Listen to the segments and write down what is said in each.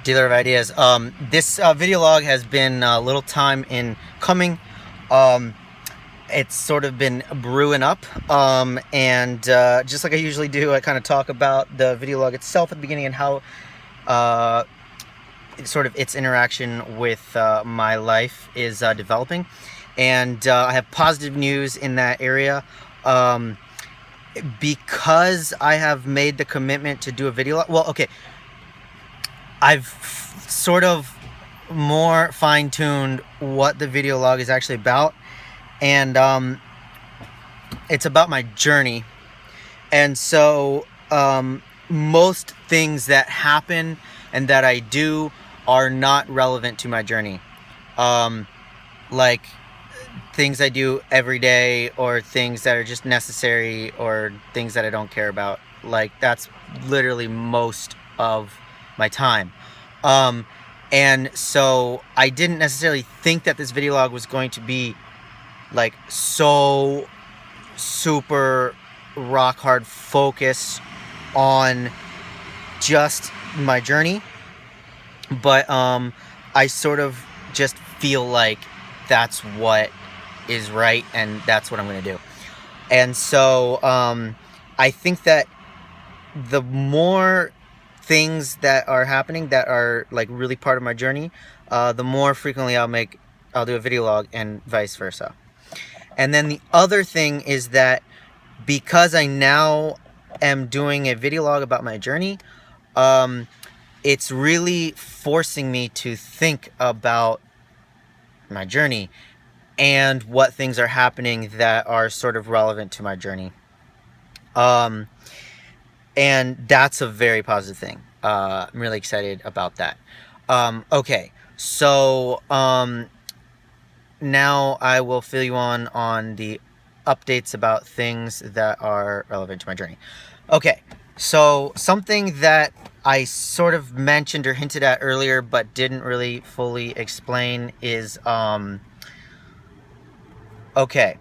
Dealer of ideas. This video log has been a little time in coming. Um, it's sort of been brewing up, and just like I usually do, I kind of talk about the video log itself at the beginning and how uh, sort of its interaction with my life is developing. And I have positive news in that area. Um, because I have made the commitment to do a video log. Well, okay, I've sort of more fine-tuned what the video log is actually about, and it's about my journey. And so most things that happen and that I do are not relevant to my journey, like things I do every day, or things that are just necessary, or things that I don't care about. Like, that's literally most of my time. And so I didn't necessarily think that this video log was going to be like so super rock hard focused on just my journey, but I sort of just feel like that's what is right, and that's what I'm going to do. And so I think that the more things that are happening that are like really part of my journey, the more frequently I'll do a video log, and vice versa. And then the other thing is that because I now am doing a video log about my journey, it's really forcing me to think about my journey and what things are happening that are sort of relevant to my journey. And that's a very positive thing. I'm really excited about that. Okay, so now I will fill you on the updates about things that are relevant to my journey. Okay, so something that I sort of mentioned or hinted at earlier but didn't really fully explain is okay,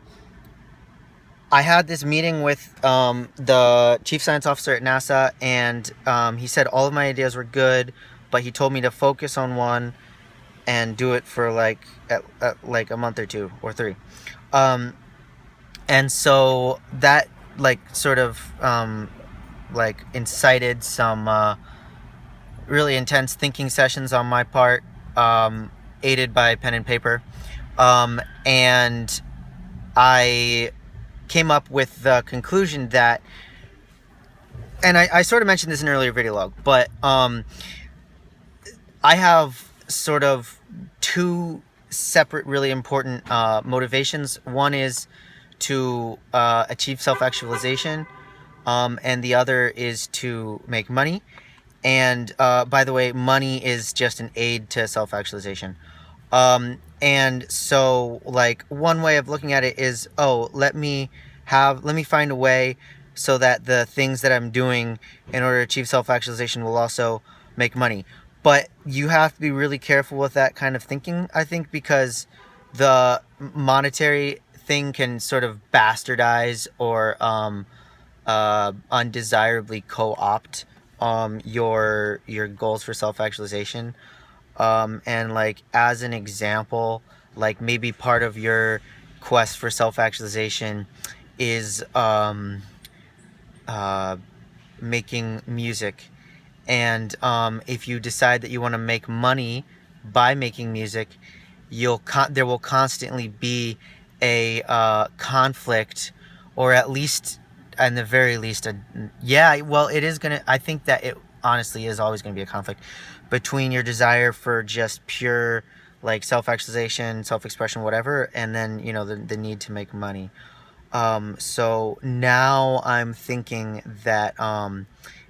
I had this meeting with the chief science officer at NASA, and he said all of my ideas were good, but he told me to focus on one and do it for like like a month or two or three. And so that like sort of like incited some really intense thinking sessions on my part, aided by pen and paper. And I came up with the conclusion that, and I sort of mentioned this in an earlier video log, but I have sort of two separate, really important motivations. One is to achieve self-actualization, and the other is to make money. And by the way, money is just an aid to self-actualization. And so like one way of looking at it is, oh, let me find a way so that the things that I'm doing in order to achieve self-actualization will also make money. But you have to be really careful with that kind of thinking, I think, because the monetary thing can sort of bastardize or undesirably co-opt your goals for self-actualization. And like as an example, like maybe part of your quest for self-actualization is making music. And if you decide that you want to make money by making music, there will constantly be a conflict, or at least, in the very least, it is gonna. I think that it honestly is always gonna be a conflict between your desire for just pure like self-actualization, self-expression, whatever, and then the need to make money. So now I'm thinking that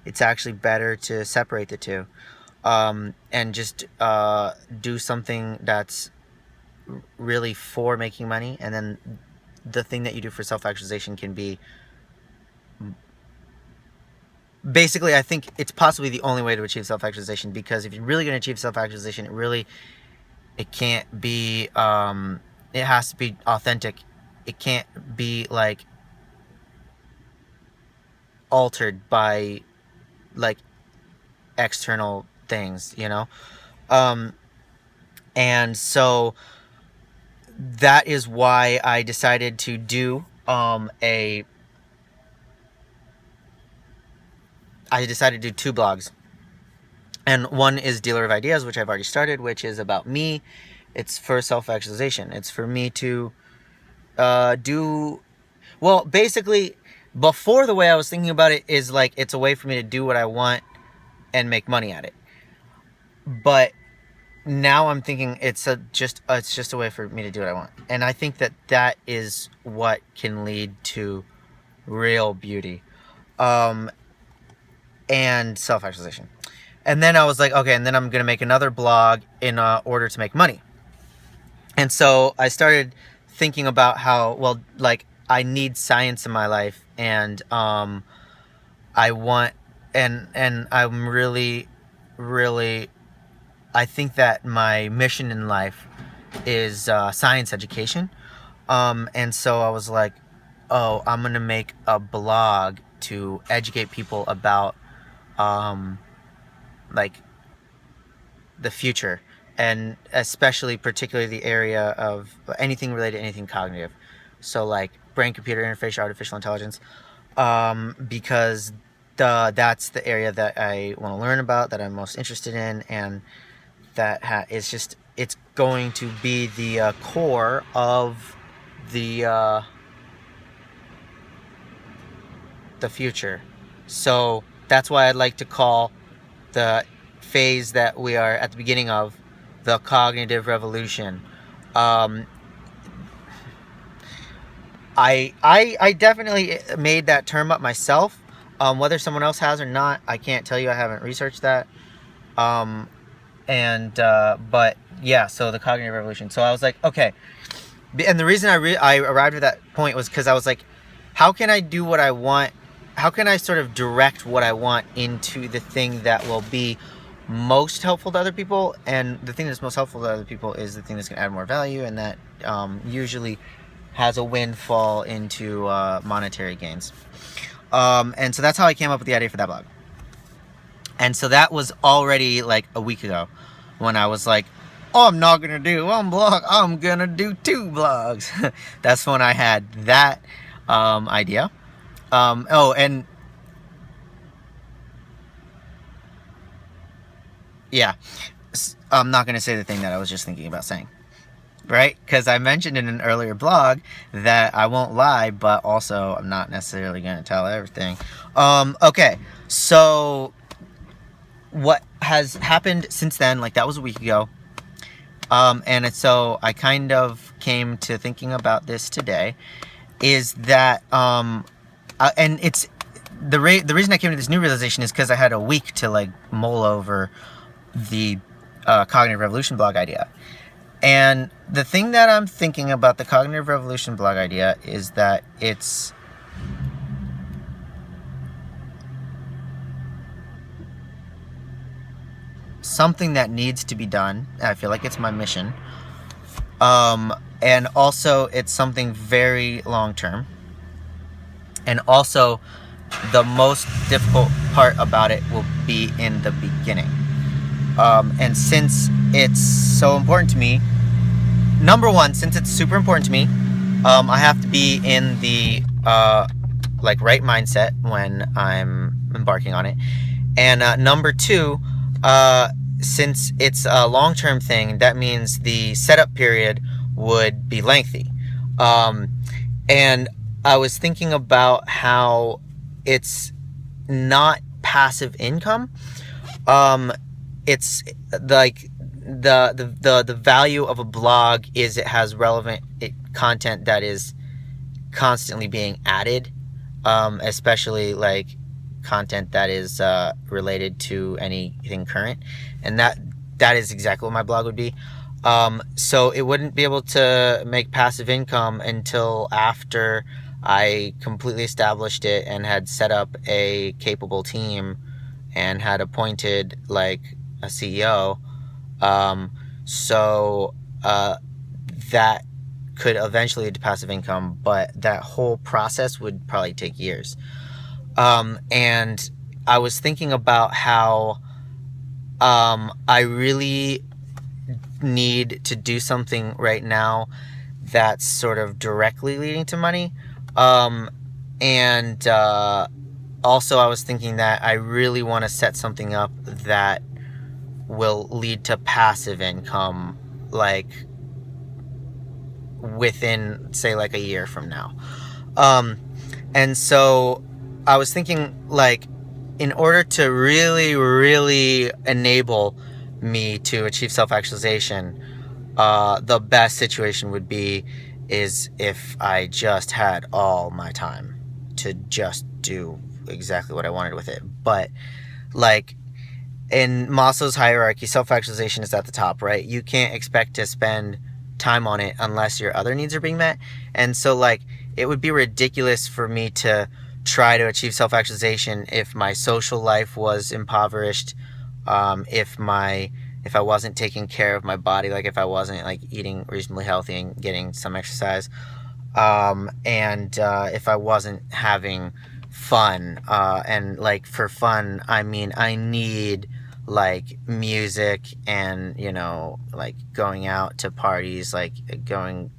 it's actually better to separate the two, and just do something that's really for making money, and then the thing that you do for self-actualization can be basically, I think it's possibly the only way to achieve self-actualization, because if you're really going to achieve self-actualization, it can't be, it has to be authentic. It can't be like altered by like external things, you know. And so that is why I decided to do I decided to do 2 blogs. And one is Dealer of Ideas, which I've already started, which is about me. It's for self-actualization. It's for me to well, basically, before, the way I was thinking about it is like it's a way for me to do what I want and make money at it. But now I'm thinking it's just a way for me to do what I want. And I think that is what can lead to real beauty and self-actualization. And then I was like, okay, and then I'm going to make another blog in order to make money. And so I started thinking about how, well, like, I need science in my life, and I want, and I'm really, I think that my mission in life is science education. And so I was like, oh, I'm going to make a blog to educate people about like the future, and especially particularly the area of anything related to anything cognitive. So like brain computer interface, artificial intelligence, because that's the area that I want to learn about, that I'm most interested in, and that it's going to be the core of the future. So that's why I'd like to call the phase that we are at the beginning of the cognitive revolution. I definitely made that term up myself. Whether someone else has or not, I can't tell you. I haven't researched that. But yeah, so the cognitive revolution. So I was like, okay. And the reason I arrived at that point was because I was like, how can I do what I want? How can I sort of direct what I want into the thing that will be most helpful to other people? And the thing that's most helpful to other people is the thing that's going to add more value, and that usually has a windfall into monetary gains. And so that's how I came up with the idea for that blog. And so that was already like a week ago when I was like, oh, I'm not going to do one blog, I'm going to do 2 blogs. That's when I had that idea. Oh, and yeah, I'm not going to say the thing that I was just thinking about saying, right? Because I mentioned in an earlier blog that I won't lie, but also I'm not necessarily going to tell everything. Okay, so what has happened since then, like that was a week ago, so I kind of came to thinking about this today, is that, and it's, the reason I came to this new realization is because I had a week to like mull over the Cognitive Revolution blog idea. And the thing that I'm thinking about the Cognitive Revolution blog idea is that it's something that needs to be done. I feel like it's my mission. And also it's something very long term. And also the most difficult part about it will be in the beginning. And since it's so important to me, number one, since it's super important to me, I have to be in the like right mindset when I'm embarking on it. And number two, since it's a long-term thing, that means the setup period would be lengthy. And I was thinking about how it's not passive income. It's like the value of a blog is it has relevant content that is constantly being added, especially like content that is related to anything current, and that is exactly what my blog would be. So it wouldn't be able to make passive income until after I completely established it and had set up a capable team and had appointed like a CEO. So that could eventually lead to passive income, but that whole process would probably take years. And I was thinking about how I really need to do something right now that's sort of directly leading to money. And also, I was thinking that I really want to set something up that will lead to passive income, like within, say, like a year from now. Um, and so I was thinking, like, in order to really, really enable me to achieve self-actualization, the best situation would be is if I just had all my time to just do exactly what I wanted with it. But like in Maslow's hierarchy, self-actualization is at the top, right? You can't expect to spend time on it unless your other needs are being met. And so like it would be ridiculous for me to try to achieve self-actualization if my social life was impoverished, if I wasn't taking care of my body, like if I wasn't like eating reasonably healthy and getting some exercise, and if I wasn't having fun, and like for fun, I mean I need like music and like going out to parties, like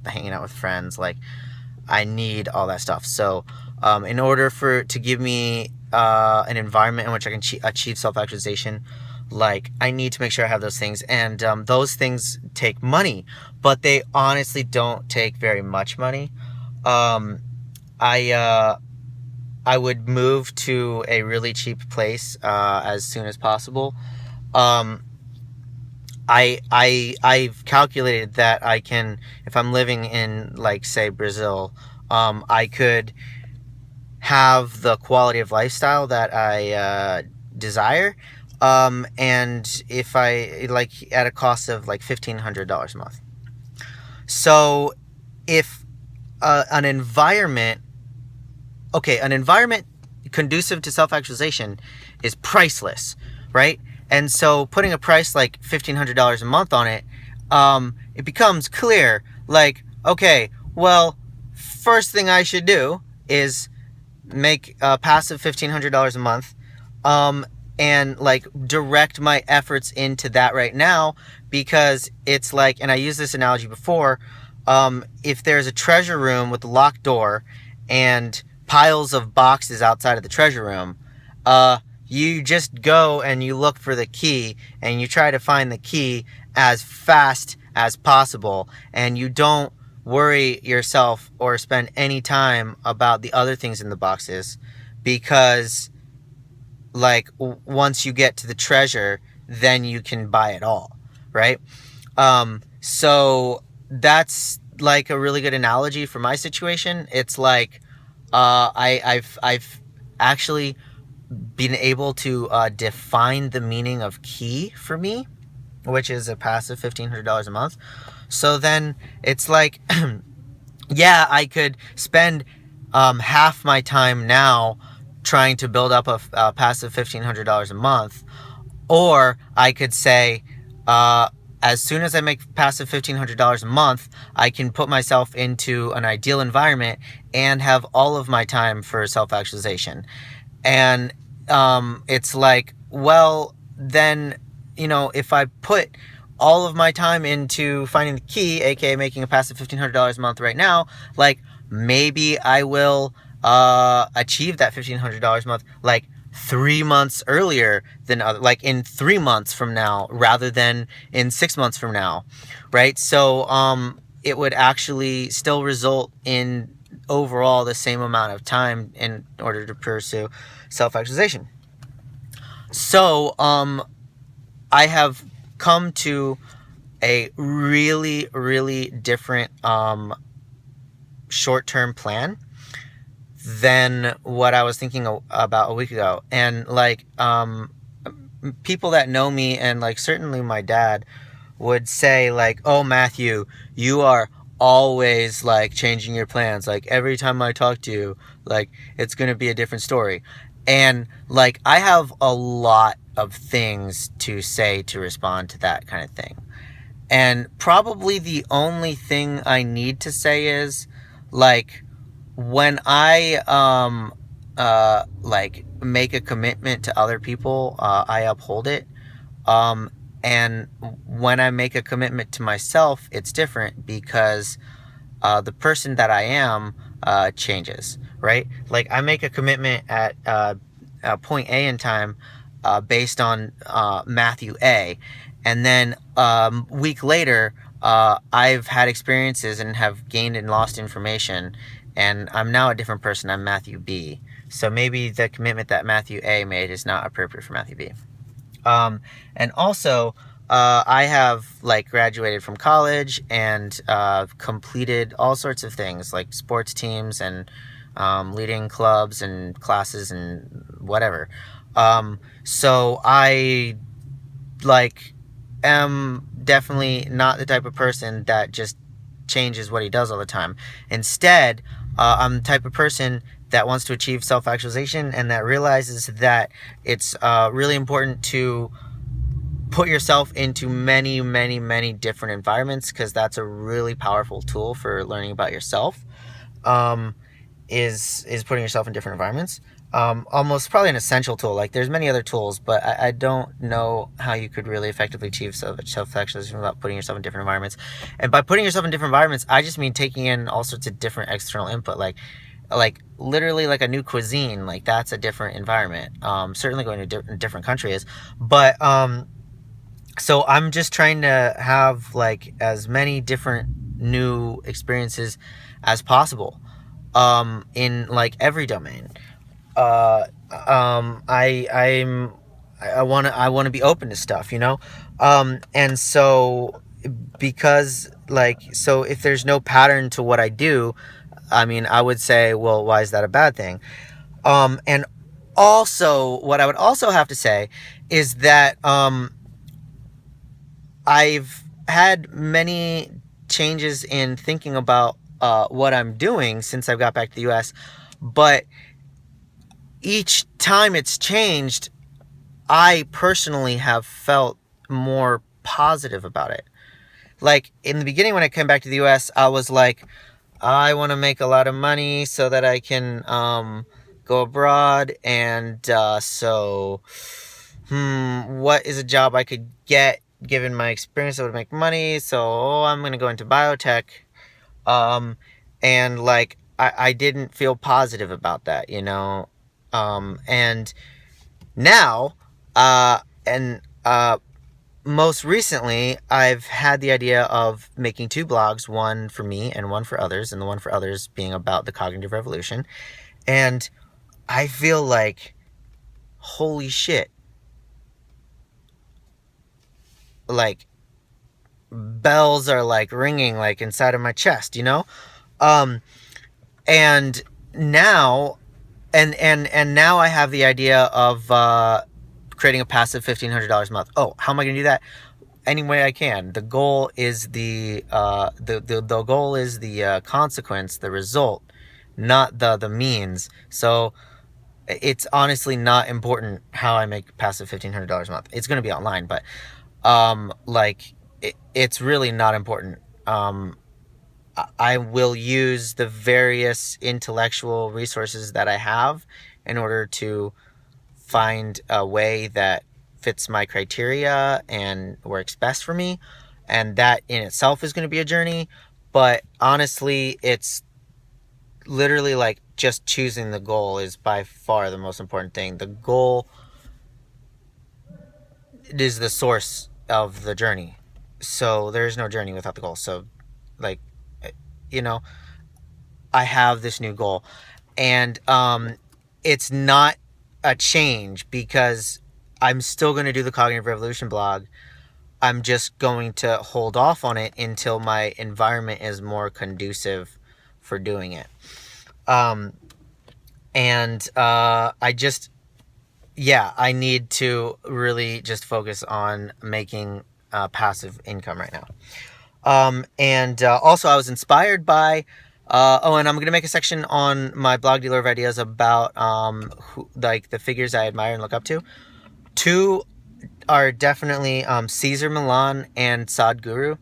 hanging out with friends, like I need all that stuff. So in order to give me an environment in which I can achieve self-actualization, like I need to make sure I have those things, and those things take money, but they honestly don't take very much money. um, I would move to a really cheap place as soon as possible. um, I've calculated that I can, if I'm living in like say Brazil, I could have the quality of lifestyle that I desire, and if I like at a cost of like $1,500 a month. So if an environment conducive to self-actualization is priceless, right? And so putting a price like $1,500 a month on it, it becomes clear, like, okay, well, first thing I should do is make a passive $1,500 a month, and like direct my efforts into that right now, because it's like, and I used this analogy before, if there's a treasure room with a locked door and piles of boxes outside of the treasure room, you just go and you look for the key and you try to find the key as fast as possible, and you don't worry yourself or spend any time about the other things in the boxes, because like once you get to the treasure, then you can buy it all, right? So that's like a really good analogy for my situation. It's like I've actually been able to define the meaning of key for me, which is a passive $1,500 a month. So then it's like, yeah, I could spend half my time now trying to build up a passive $1,500 a month, or I could say, as soon as I make passive $1,500 a month, I can put myself into an ideal environment and have all of my time for self-actualization. And it's like, well, then, if I put all of my time into finding the key, aka making a passive $1,500 a month right now, like maybe I will achieve that $1,500 a month like 3 months earlier than like in 3 months from now rather than in 6 months from now, right? So it would actually still result in overall the same amount of time in order to pursue self-actualization. So I have come to a really, really different short-term plan than what I was thinking about a week ago. And like people that know me, and like certainly my dad, would say like, oh, Matthew, you are always like changing your plans. Like every time I talk to you, like it's going to be a different story. And like I have a lot of things to say to respond to that kind of thing. And probably the only thing I need to say is like, when I like make a commitment to other people, I uphold it. Um, and when I make a commitment to myself, it's different because the person that I am changes, right? Like I make a commitment at point A in time based on Matthew A. And then week later, I've had experiences and have gained and lost information. And I'm now a different person. I'm Matthew B. So maybe the commitment that Matthew A made is not appropriate for Matthew B. And also, I have like graduated from college and completed all sorts of things like sports teams and leading clubs and classes and whatever. So I like am definitely not the type of person that just changes what he does all the time. Instead, I'm the type of person that wants to achieve self-actualization and that realizes that it's really important to put yourself into many, many, many different environments, because that's a really powerful tool for learning about yourself. Is putting yourself in different environments. Almost probably an essential tool. Like there's many other tools, but I don't know how you could really effectively achieve self-actualization without putting yourself in different environments. And by putting yourself in different environments, I just mean taking in all sorts of different external input, like literally like a new cuisine. Like that's a different environment. Certainly going to a different country is, but so I'm just trying to have like as many different new experiences as possible in like every domain. I want to be open to stuff, you know. And so because like, so if there's no pattern to what I do, I mean, I would say, well, why is that a bad thing? And also what I would also have to say is that I've had many changes in thinking about what I'm doing since I got back to the US, but each time it's changed, I personally have felt more positive about it. Like in the beginning, when I came back to the US, I was like, I want to make a lot of money so that I can go abroad. And what is a job I could get given my experience that would make money? So I'm going to go into biotech. Um, and like, I didn't feel positive about that, you know? And now, and most recently, I've had the idea of making two blogs, one for me and one for others, and the one for others being about the cognitive revolution. And I feel like, holy shit, like bells are like ringing like inside of my chest, you know? Um, and now, and now I have the idea of creating a passive $1,500 a month. Oh, how am I going to do that? Any way I can. The goal is the goal is the consequence, the result, not the means. So it's honestly not important how I make passive $1,500 a month. It's going to be online, but like it's really not important. I will use the various intellectual resources that I have in order to find a way that fits my criteria and works best for me. And that in itself is going to be a journey. But honestly, it's literally like just choosing the goal is by far the most important thing. The goal is the source of the journey. So there's no journey without the goal. So, like, you know, I have this new goal. And it's not a change because I'm still going to do the Cognitive Revolution blog. I'm just going to hold off on it until my environment is more conducive for doing it. I need to really just focus on making passive income right now. Also, I was inspired by and I'm going to make a section on my blog Dealer of Ideas about like the figures I admire and look up to. Two are definitely Cesar Millan and Sadhguru.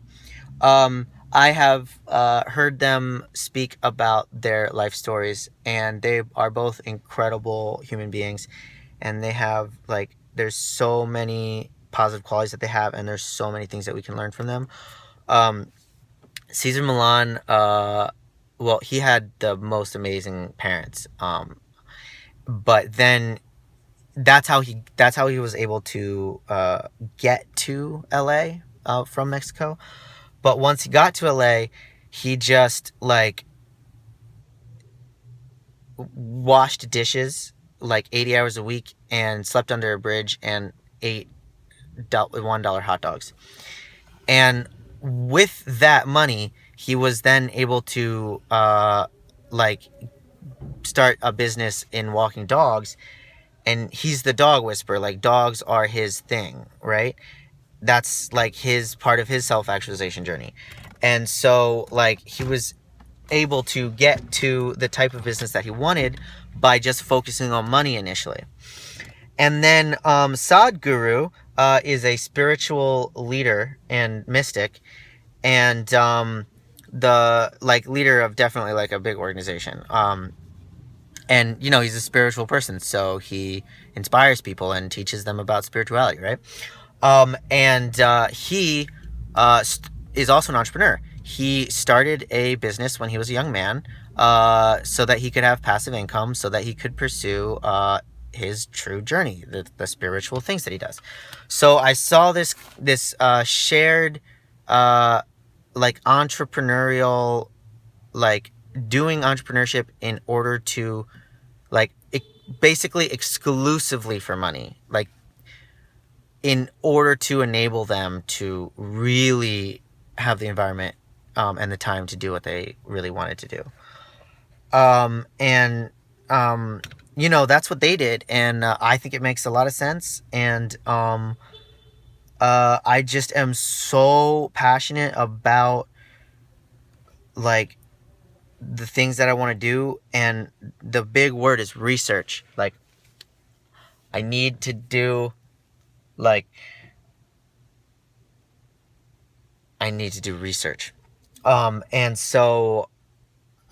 I have heard them speak about their life stories, and they are both incredible human beings, and they have like there's so many positive qualities that they have, and there's so many things that we can learn from them. Cesar Millan, well, he had the most amazing parents, but then that's how he was able to get to LA from Mexico. But once he got to LA, he just like washed dishes like 80 hours a week and slept under a bridge and ate $1 hot dogs. And with that money, he was then able to like start a business in walking dogs. And he's the dog whisperer. Like, dogs are his thing, right? That's like his part of his self-actualization journey. And so like he was able to get to the type of business that he wanted by just focusing on money initially. And then Sadhguru is a spiritual leader and mystic, and the like leader of definitely like a big organization. And you know, he's a spiritual person, so he inspires people and teaches them about spirituality, right? And he is also an entrepreneur. He started a business when he was a young man, so that he could have passive income, so that he could pursue his true journey, the spiritual things that he does. So I saw this shared like entrepreneurial, like doing entrepreneurship in order to like basically exclusively for money, like in order to enable them to really have the environment and the time to do what they really wanted to do. You know, that's what they did, and I think it makes a lot of sense. And I just am so passionate about like the things that I want to do, and the big word is research. Like, I need to do research. And so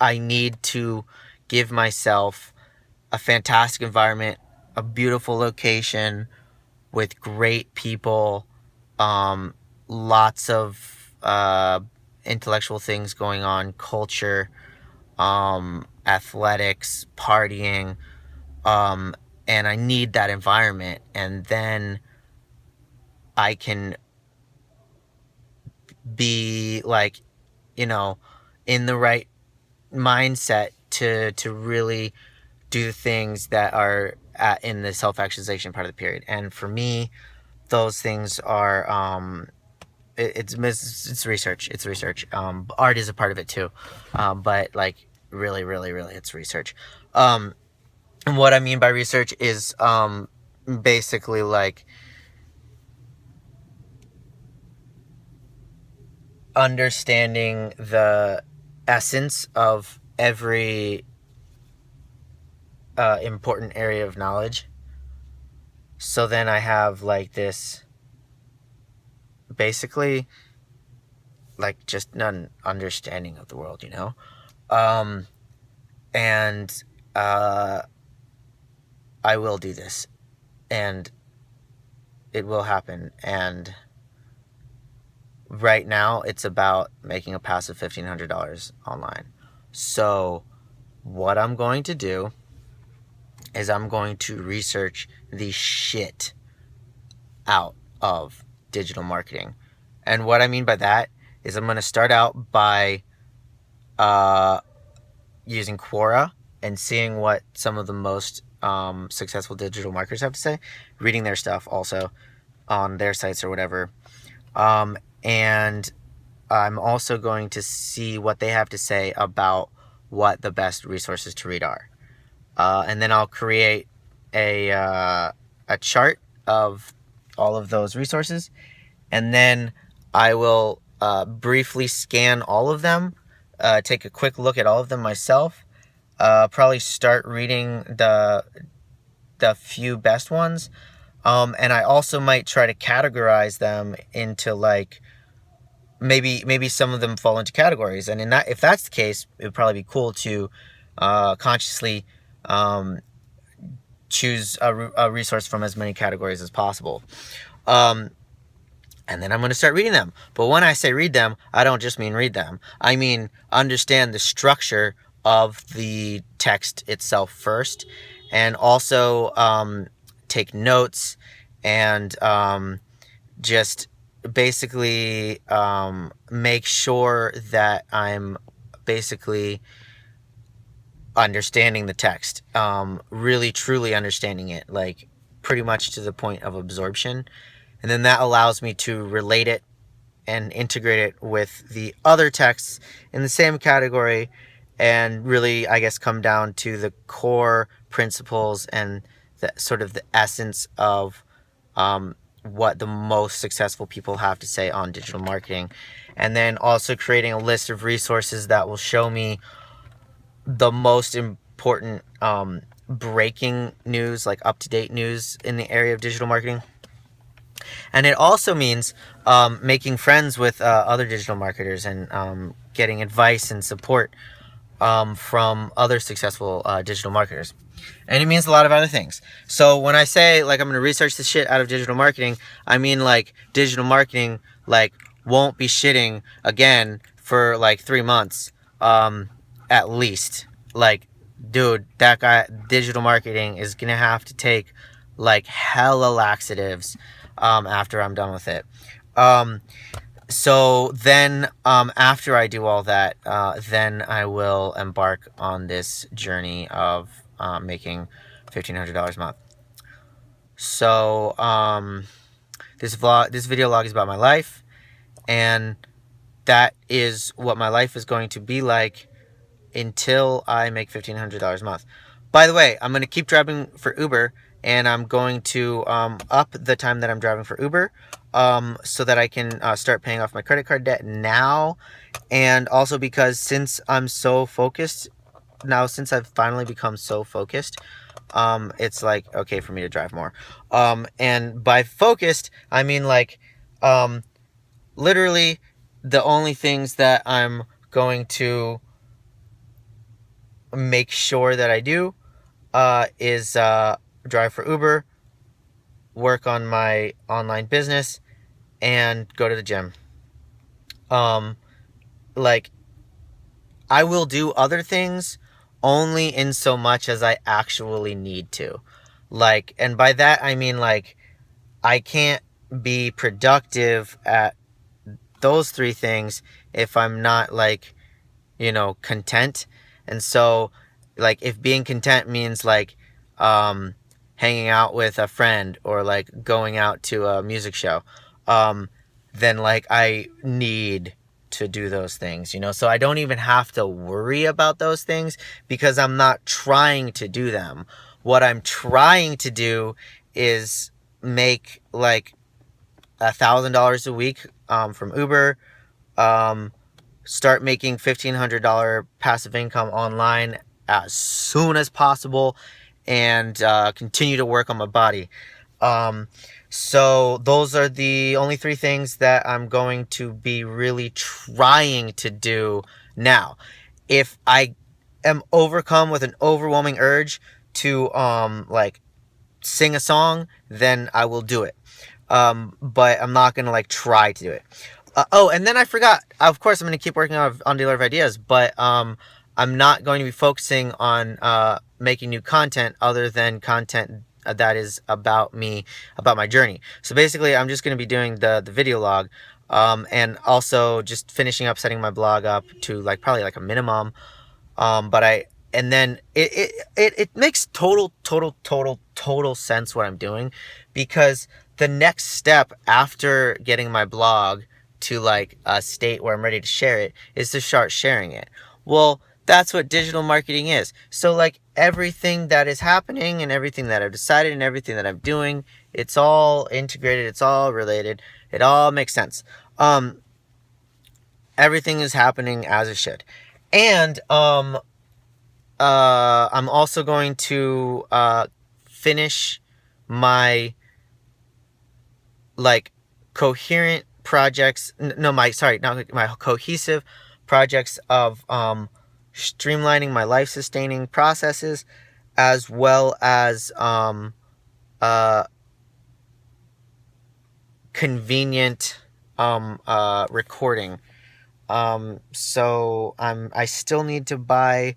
I need to give myself a fantastic environment, a beautiful location with great people, lots of intellectual things going on, culture, athletics, partying, and I need that environment, and then I can be like, you know, in the right mindset to really do the things that are in the self-actualization part of the period. And for me, those things are it's research. It's research. Art is a part of it too, but like really it's research. And what I mean by research is basically like understanding the essence of every important area of knowledge. So then I have like this basically like just an understanding of the world, you know? And I will do this, and it will happen. And right now it's about making a passive $1,500 online. So what I'm going to do is I'm going to research the shit out of digital marketing. And what I mean by that is I'm going to start out by using Quora and seeing what some of the most successful digital marketers have to say, reading their stuff also on their sites or whatever. And I'm also going to see what they have to say about what the best resources to read are. And then I'll create a chart of all of those resources. And then I will briefly scan all of them, take a quick look at all of them myself, probably start reading the few best ones. And I also might try to categorize them into like, maybe some of them fall into categories. And if that's the case, it would probably be cool to consciously choose a resource from as many categories as possible. Um, and then I'm going to start reading them. But when I say read them, I don't just mean read them. I mean understand the structure of the text itself first, and also take notes, and just basically make sure that I'm basically understanding the text, really truly understanding it, like pretty much to the point of absorption. And then that allows me to relate it and integrate it with the other texts in the same category, and really, I guess, come down to the core principles and the sort of the essence of what the most successful people have to say on digital marketing. And then also creating a list of resources that will show me the most important breaking news, like up-to-date news in the area of digital marketing. And it also means making friends with other digital marketers, and getting advice and support from other successful digital marketers. And it means a lot of other things. So when I say, like, I'm going to research the shit out of digital marketing, I mean, like, digital marketing, like, won't be shitting again for like 3 months, at least. Like, dude, that guy, digital marketing is going to have to take like hella laxatives after I'm done with it. So then, after I do all that, then I will embark on this journey of making $1,500 a month. So this video log is about my life, and that is what my life is going to be like until I make $1,500 a month. By the way, I'm going to keep driving for Uber, and I'm going to up the time that I'm driving for Uber, so that I can start paying off my credit card debt now. And also because since I'm so focused now, since I've finally become so focused, it's like okay for me to drive more. And by focused, I mean like literally the only things that I'm going to make sure that I do is drive for Uber, work on my online business, and go to the gym. Like, I will do other things only in so much as I actually need to. Like, and by that I mean like I can't be productive at those 3 things if I'm not, like, content. And so, like, if being content means like hanging out with a friend, or like going out to a music show, then like I need to do those things, so I don't even have to worry about those things because I'm not trying to do them. What I'm trying to do is make like $1,000 a week from Uber, start making $1,500 passive income online as soon as possible, and continue to work on my body. So those are the only 3 things that I'm going to be really trying to do now. If I am overcome with an overwhelming urge to like sing a song, then I will do it. But I'm not gonna like try to do it. Oh, and then I forgot. Of course, I'm going to keep working on Dealer of Ideas, but I'm not going to be focusing on making new content other than content that is about me, about my journey. So basically, I'm just going to be doing the video log, and also just finishing up setting my blog up to like probably like a minimum. And then it makes total sense what I'm doing, because the next step after getting my blog to like a state where I'm ready to share it is to start sharing it. Well, that's what digital marketing is. So like everything that is happening and everything that I've decided and everything that I'm doing, it's all integrated, it's all related, it all makes sense. Everything is happening as it should. And I'm also going to finish my like coherent projects, my cohesive projects of streamlining my life sustaining processes, as well as convenient recording. So I still need to buy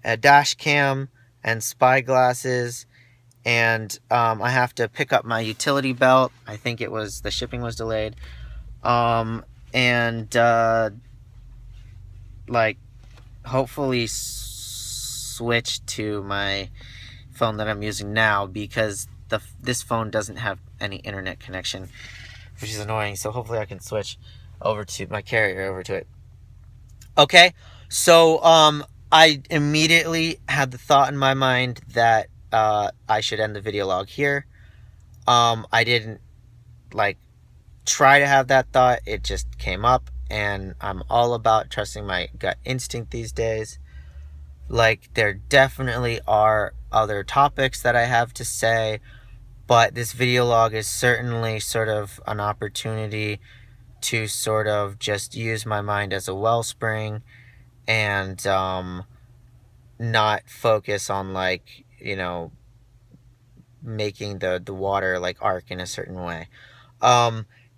a dash cam and spy glasses, and I have to pick up my utility belt. I think the shipping was delayed. And like hopefully switch to my phone that I'm using now, because this phone doesn't have any internet connection, which is annoying. So hopefully I can switch over to my carrier over to it. Okay, so I immediately had the thought in my mind that I should end the video log here. I didn't like try to have that thought, it just came up, and I'm all about trusting my gut instinct these days. Like, there definitely are other topics that I have to say, but this video log is certainly sort of an opportunity to sort of just use my mind as a wellspring, and not focus on, like, making the water like arc in a certain way.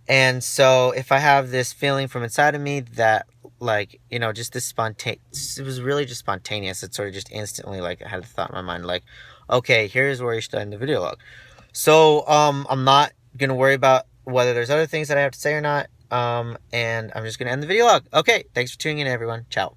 And so if I have this feeling from inside of me that, like, just this spontaneous, it was really just spontaneous. It sort of just instantly, like, I had a thought in my mind, like, okay, here's where you should end the video log. So, I'm not going to worry about whether there's other things that I have to say or not. And I'm just going to end the video log. Okay. Thanks for tuning in, everyone. Ciao.